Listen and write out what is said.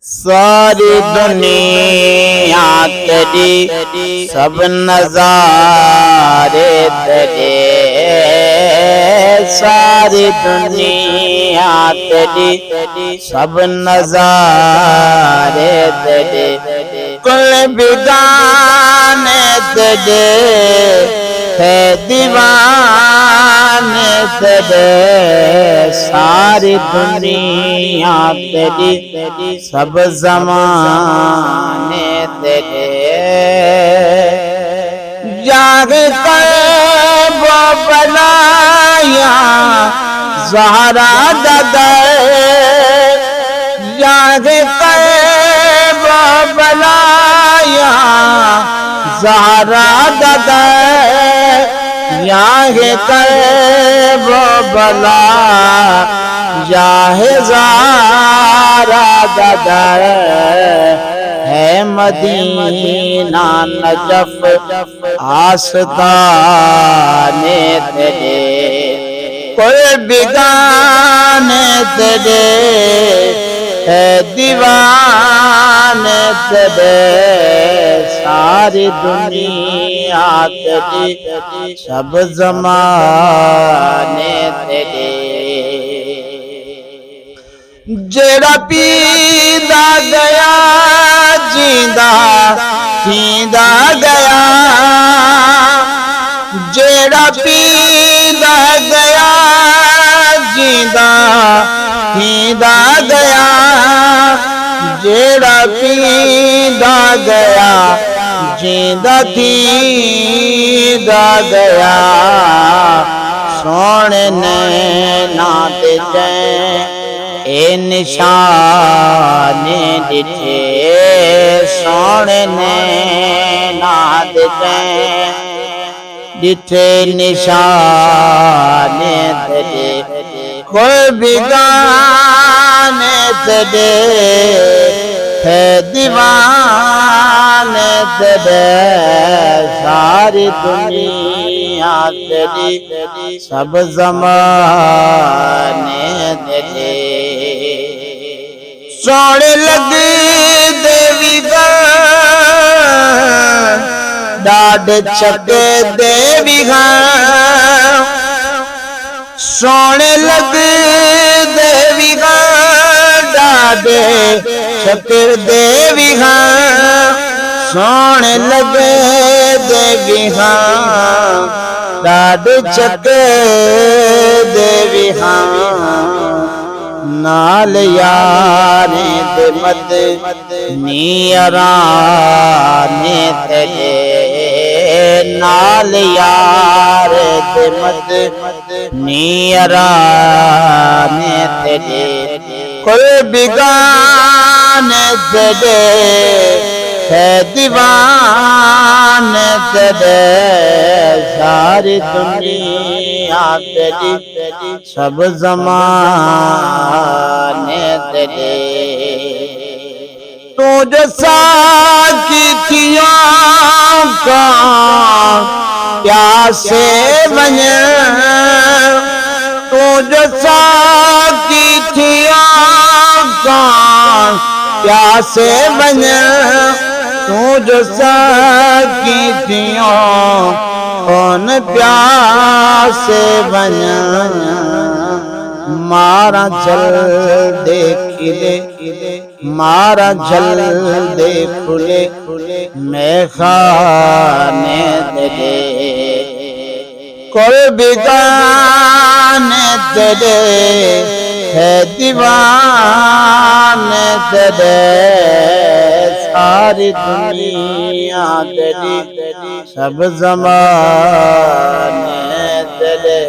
सारी दुनिया तेरी सब नज़ारे तेरे, सारी दुनिया तेरी सब नज़ारे तेरे, कुल बिगाने तेरे है दीवाने तेरे, सारी दुनिया तेरी सब ज़माने तेरे। जाग कर वो बनाया ज़हरा ददर, जाग कर वो बनाया ज़हरा ददर, याह कर वो बला याहे ज़ारा ददर, है मदीना नजफ आस्ताने तेरे, कोई बिगाने तेरे है दीवाने तेरे, सारी दुनिया तेरी सब ज़माने तेरे। जेड़ा पींदा गया जींदा थींदा गया, जेड़ा पींदा गया जींदा थींदा गया, जेड़ा पींदा गया जींदा थींदा गया, सोने नैना ते ए निशाने दिखे, सोने नैना दिखे निशाने तेरे, कोई बिगाने तेरे है दीवाने तेरे, सारी दुनिया तेरी सब ज़माने तेरे। सोने लगी देवी डाड चके देवी सोने लगी देवी डाड चके देवी, सोने लगे देवी डाड चके देवी, नाल यारे दे मद नीराने तेरे, नाल यार दे मद नीराने तेरे, कोई बिगाने तेरे है दीवाने तेरे, सारी दुनिया तेरी सब ज़माने तेरे। तू जैसा की थियां का प्यासे बने, तू जैसा की थियां का प्यासे बने, तू जैसा की थियां कौन प्यासे बने, मारा जल देखिले मारा जल देखुले मैं खाने दे, कोई बिगाने तेरे है दीवाने तेरे, सारी दुनिया तेरी सब ज़माने तेरे।